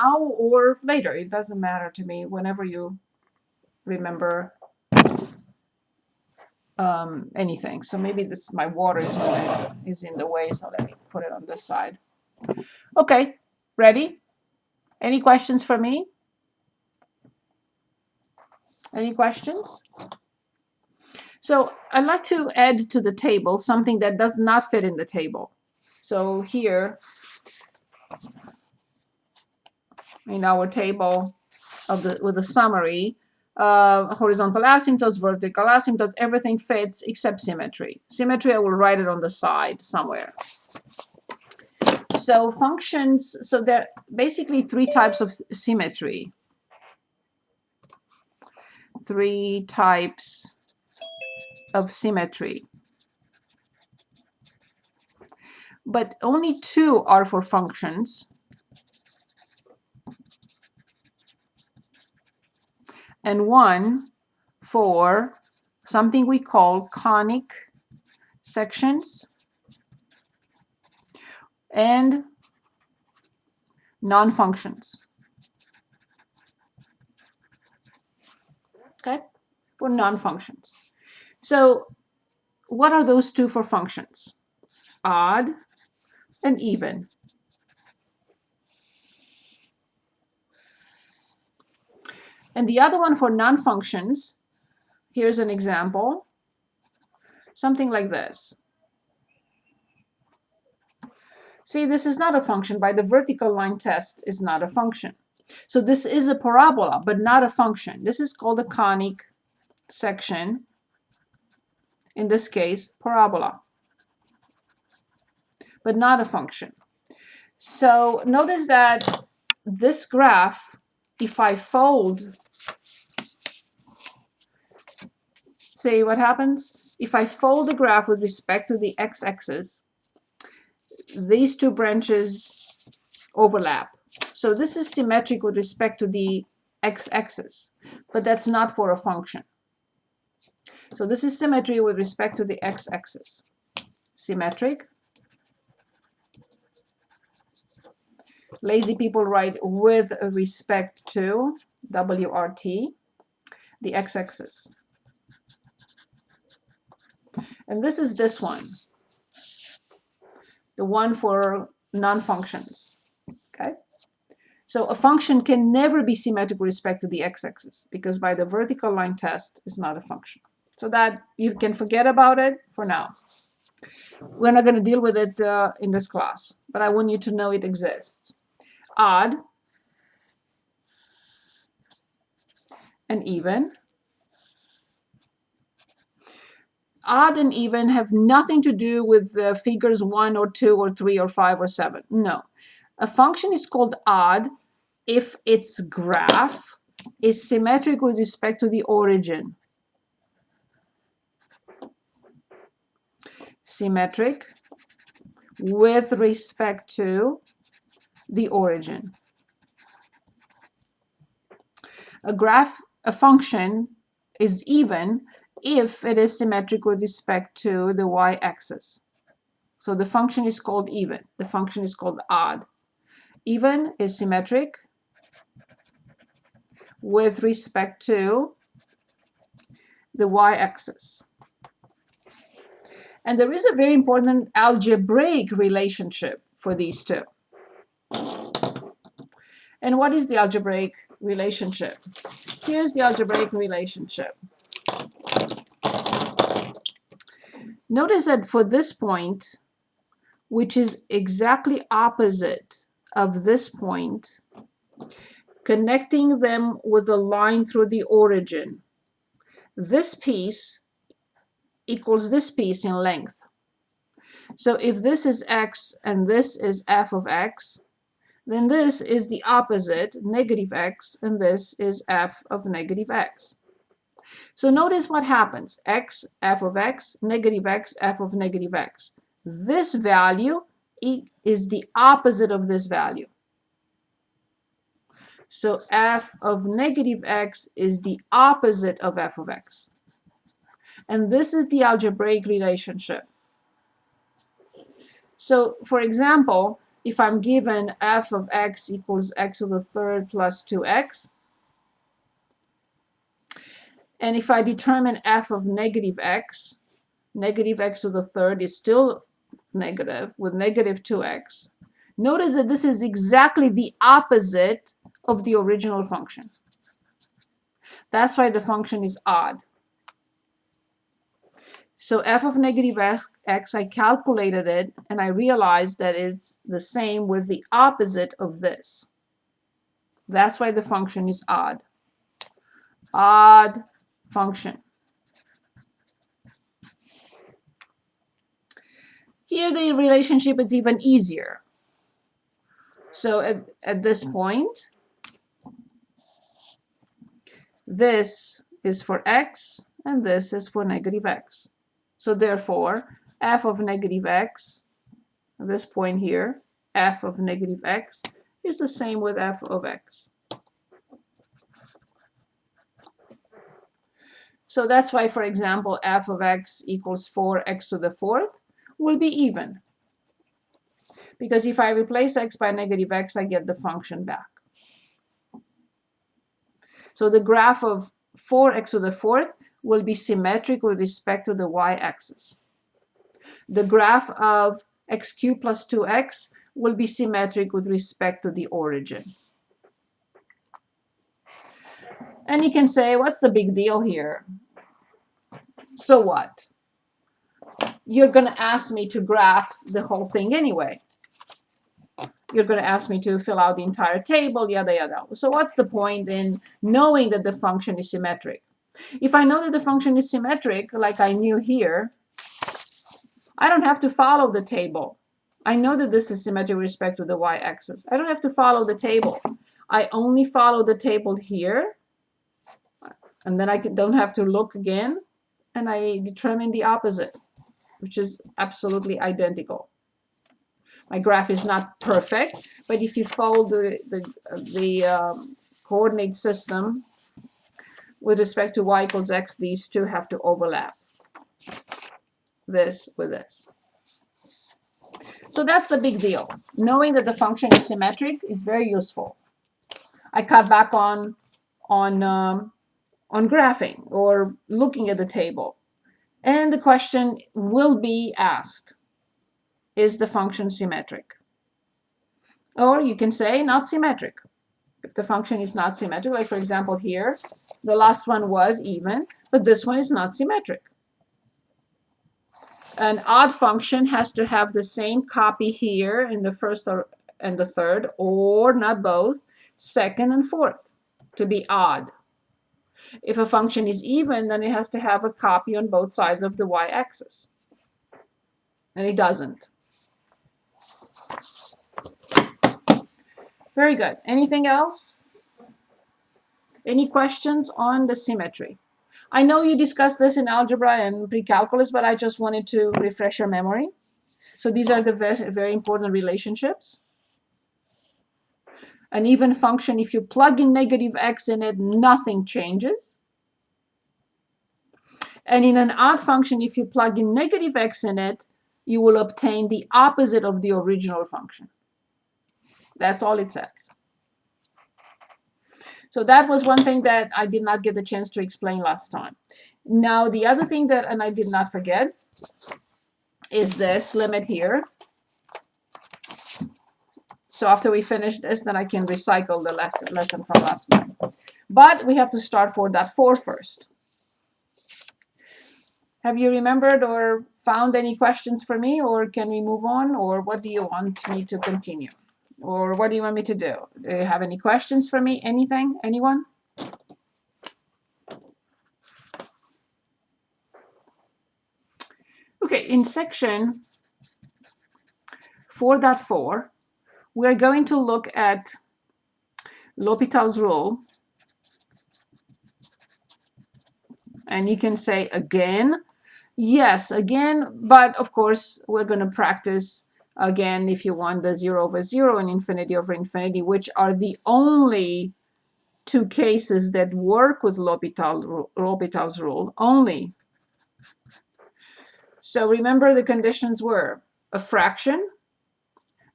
now or later. It doesn't matter to me, whenever you remember anything. So maybe this, my water is in the way, so let me put it on this side. Okay, ready? Any questions for me? Any questions? So I'd like to add to the table something that does not fit in the table. So here in our table of the with the summary, horizontal asymptotes, vertical asymptotes, everything fits except symmetry. Symmetry, I will write it on the side somewhere. So functions, so there are basically three types of symmetry. Three types of symmetry. But only two are for functions. And one for something we call conic sections and non-functions. Okay, for non-functions. So what are those two for functions? Odd and even. And the other one for non-functions, here's an example, something like this. See, this is not a function. By the vertical line test, is not a function. So this is a parabola, but not a function. This is called a conic section. In this case, parabola, but not a function. So notice that this graph, if I fold, say what happens? If I fold the graph with respect to the x-axis, these two branches overlap. So this is symmetric with respect to the x-axis, but that's not for a function. So this is symmetry with respect to the x-axis. Symmetric. Lazy people write with respect to, WRT, the x-axis. And this is this one, the one for non-functions. Okay? So a function can never be symmetric with respect to the x-axis, because by the vertical line test, it's not a function. So that you can forget about it for now. We're not going to deal with it in this class, but I want you to know it exists. Odd and even. Odd and even have nothing to do with figures 1 or 2 or 3 or 5 or 7. No. A function is called odd if its graph is symmetric with respect to the origin. Symmetric with respect to the origin. A function is even if it is symmetric with respect to the y-axis. So the function is called even. The function is called odd. Even is symmetric with respect to the y-axis. And there is a very important algebraic relationship for these two. And what is the algebraic relationship? Here's the algebraic relationship. Notice that for this point, which is exactly opposite of this point, connecting them with a line through the origin, this piece equals this piece in length. So if this is x and this is f of x, then this is the opposite, negative x, and this is f of negative x. So notice what happens. X, f of x, negative x, f of negative x. This value is the opposite of this value. So f of negative x is the opposite of f of x. And this is the algebraic relationship. So, for example, if I'm given f of x equals x to the third plus 2x, and if I determine f of negative x to the third is still negative with negative 2x. Notice that this is exactly the opposite of the original function. That's why the function is odd. So f of negative x, I calculated it, and I realized that it's the same with the opposite of this. That's why the function is odd. Odd function. Here the relationship is even easier. So at this point, this is for x, and this is for negative x. So therefore, f of negative x, at this point here, f of negative x is the same with f of x. So that's why, for example, f of x equals 4x to the fourth will be even. Because if I replace x by negative x, I get the function back. So the graph of 4x to the fourth will be symmetric with respect to the y-axis. The graph of x cubed plus 2x will be symmetric with respect to the origin. And you can say, what's the big deal here? So what? You're going to ask me to graph the whole thing anyway. You're going to ask me to fill out the entire table, yada, yada. So what's the point in knowing that the function is symmetric? If I know that the function is symmetric, like I knew here, I don't have to follow the table. I know that this is symmetric with respect to the y-axis. I don't have to follow the table. I only follow the table here, and then I don't have to look again, and I determine the opposite, which is absolutely identical. My graph is not perfect, but if you follow the coordinate system with respect to y equals x, these two have to overlap, this with this. So that's the big deal. Knowing that the function is symmetric is very useful. I cut back on graphing or looking at the table. And the question will be asked, is the function symmetric? Or you can say not symmetric. If the function is not symmetric, like for example here, the last one was even, but this one is not symmetric. An odd function has to have the same copy here in the first and the third, or not both, second and fourth, to be odd. If a function is even, then it has to have a copy on both sides of the y-axis. And it doesn't. Very good. Anything else? Any questions on the symmetry? I know you discussed this in algebra and pre-calculus, but I just wanted to refresh your memory. So these are the very important relationships. An even function, if you plug in negative x in it, nothing changes. And in an odd function, if you plug in negative x in it, you will obtain the opposite of the original function. That's all it says. So that was one thing that I did not get the chance to explain last time. Now, the other thing that, and I did not forget, is this limit here. So after we finish this, then I can recycle the lesson from last time. But we have to start 4.4 first. Have you remembered or found any questions for me, or can we move on, or what do you want me to continue? Or what do you want me to do? Do you have any questions for me? Anything? Anyone? Okay, in section 4.4, we're going to look at L'Hopital's rule. And you can say again, yes, again, but of course, we're going to practice again, if you want, the 0 over 0 and infinity over infinity, which are the only two cases that work with L'Hopital's rule only. So remember, the conditions were a fraction,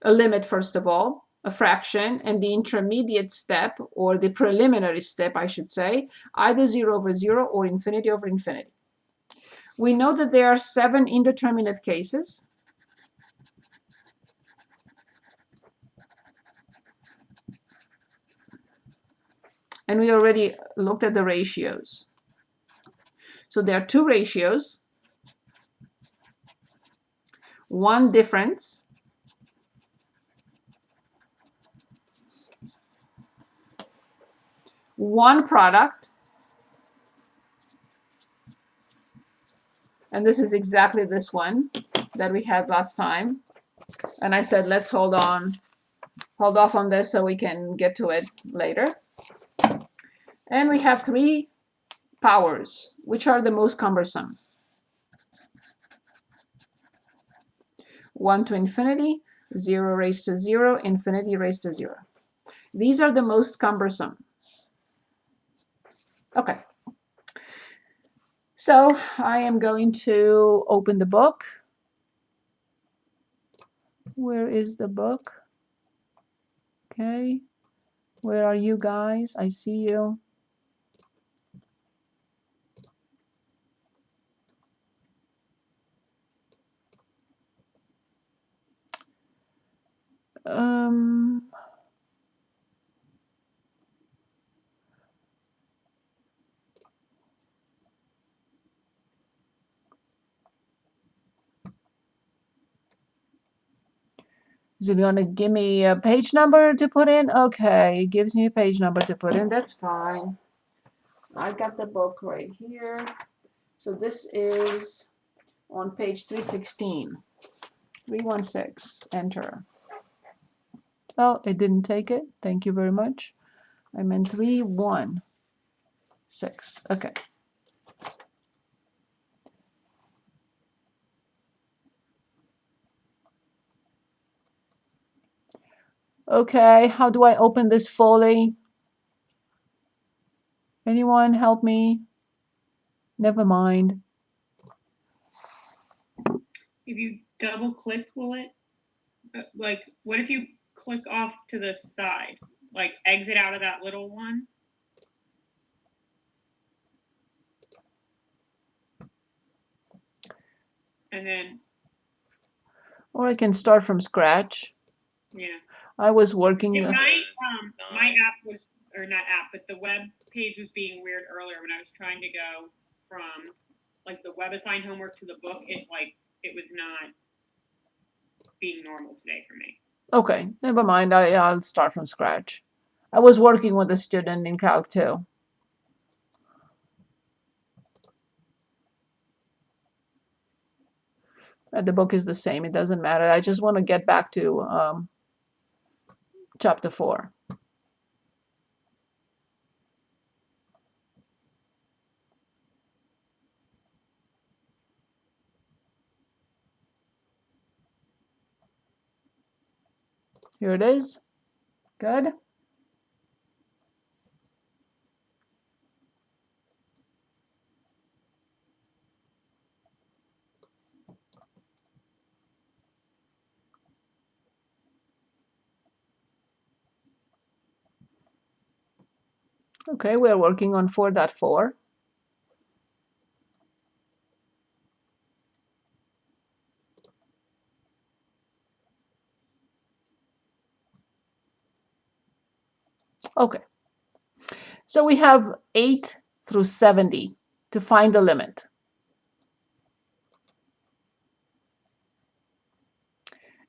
a limit, first of all, a fraction, and the intermediate step, or the preliminary step, I should say, either 0 over 0 or infinity over infinity. We know that there are 7 indeterminate cases. And we already looked at the ratios. So there are 2 ratios, 1 difference, one product, and this is exactly this one that we had last time. And I said, let's hold off on this so we can get to it later. And we have 3 powers, which are the most cumbersome. 1 to infinity, 0 raised to 0, infinity raised to 0. These are the most cumbersome. Okay. So I am going to open the book. Where is the book? Okay. Where are you guys? I see you. Is it going to give me a page number to put in? Okay, it gives me a page number to put in. That's fine. I got the book right here. So this is on page 316. 316. Enter. Oh, it didn't take it. Thank you very much. I meant 316. Okay. Okay, how do I open this fully? Anyone help me? Never mind. If you double click, will it? Like, what if you click off to the side? Like, exit out of that little one? And then, Or I can start from scratch. yeah. I was working. Yeah, my app was, or not app, but the web page was being weird earlier when I was trying to go from like the web assigned homework to the book. It was not being normal today for me. Okay, never mind. I'll start from scratch. I was working with a student in Calc 2. The book is the same. It doesn't matter. I just want to get back to chapter 4. Here it is. Good. Okay, we're working on 4.4. Okay. So we have 8 through 70 to find the limit.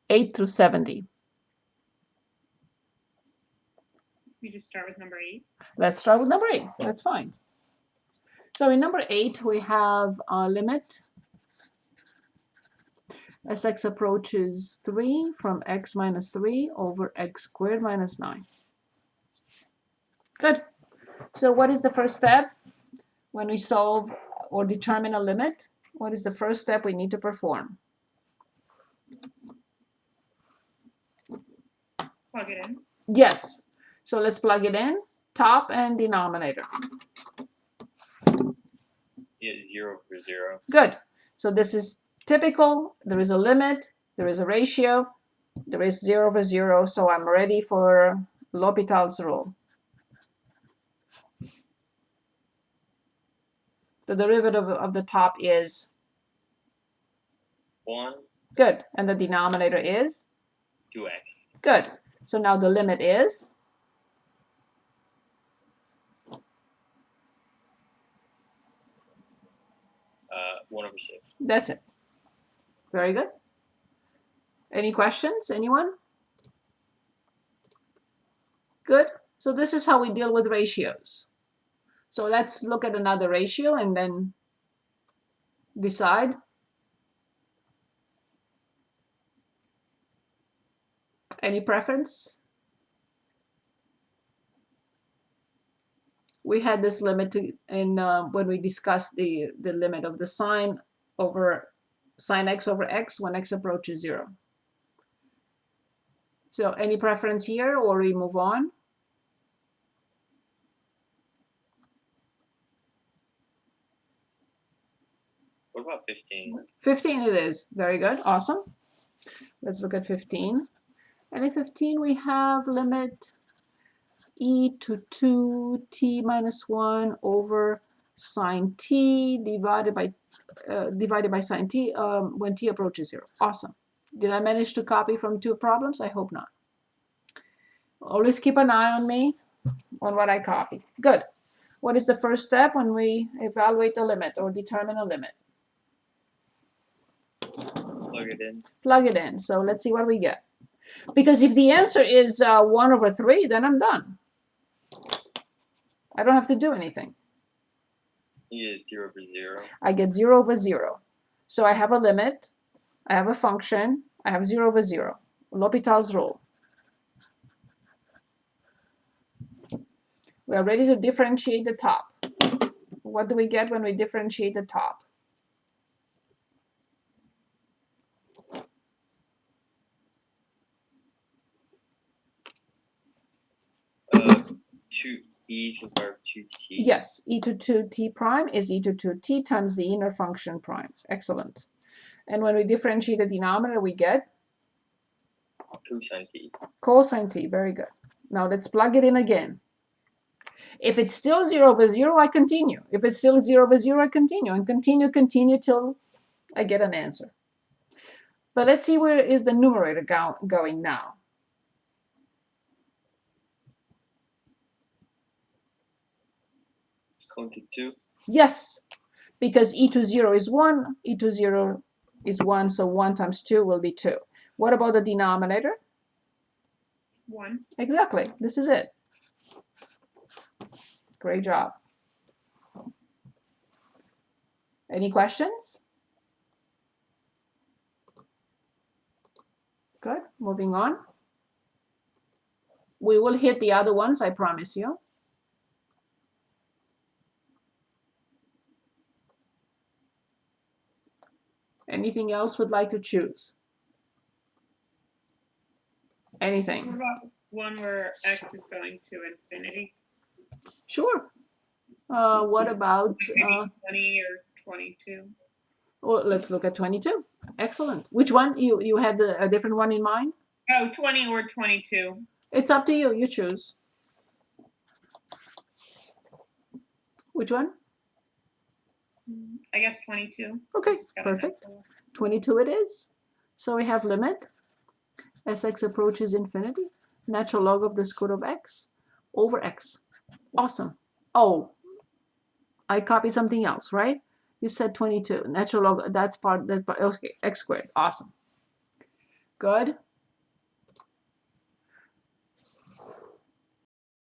8 through 70. We just start with number 8. Let's start with number 8. That's fine. So in number 8, we have a limit as x approaches 3 from x minus 3 over x squared minus 9. Good. So what is the first step when we solve or determine a limit? What is the first step we need to perform? Plug it in. Yes. So let's plug it in, top and denominator. Yeah, 0 for 0. Good. So this is typical. There is a limit. There is a ratio. There is 0 over 0, so I'm ready for L'Hopital's rule. The derivative of the top is 1, good, and the denominator is 2x. good. So now the limit is 1 over 6. that's it. Very good. Any questions? Anyone? Good. So this is how we deal with ratios. So let's look at another ratio and then decide. Any preference? We had this limit in when we discussed the limit of the sine x over x when x approaches 0. So any preference here, or we move on? What about 15? 15 it is. Very good. Awesome. Let's look at 15. And in 15 we have limit e to 2t minus 1 over sine t divided by sine t when t approaches 0. Awesome. Did I manage to copy from 2 problems? I hope not. Always keep an eye on me, on what I copy. Good. What is the first step when we evaluate a limit or determine a limit? Plug it in. Plug it in. So let's see what we get. Because if the answer is 1 over 3, then I'm done. I don't have to do anything. You get 0 over 0. I get 0 over 0. So I have a limit, I have a function, I have 0 over 0. L'Hopital's rule. We are ready to differentiate the top. What do we get when we differentiate the top? E to the power of 2t. Yes, e to 2t prime is e to 2t times the inner function prime. Excellent. And when we differentiate the denominator, we get Cosine t. cosine t. Very good. Now let's plug it in again. If it's still 0 over 0, I continue. If it's still 0 over 0, I continue. And continue till I get an answer. But let's see where is the numerator going now. It's going to 2. Yes, because e to 0 is 1, e to 0 is 1, so 1 times 2 will be 2. What about the denominator? 1. Exactly, this is it. Great job. Any questions? Good, moving on. We will hit the other ones, I promise you. Anything else would like to choose? Anything? What about one where x is going to infinity? Sure. What about, Maybe 20 or 22. well, let's look at 22. Excellent. Which one? You had a different one in mind? Oh, 20 or 22. It's up to you. You choose. Which one? I guess 22. Okay, Just got a perfect. pencil. 22 it is. So we have limit as x approaches infinity, natural log of the square root of x over x. Awesome. Oh, I copied something else, right? You said 22. Natural log, that's part, okay, x squared. Awesome. Good.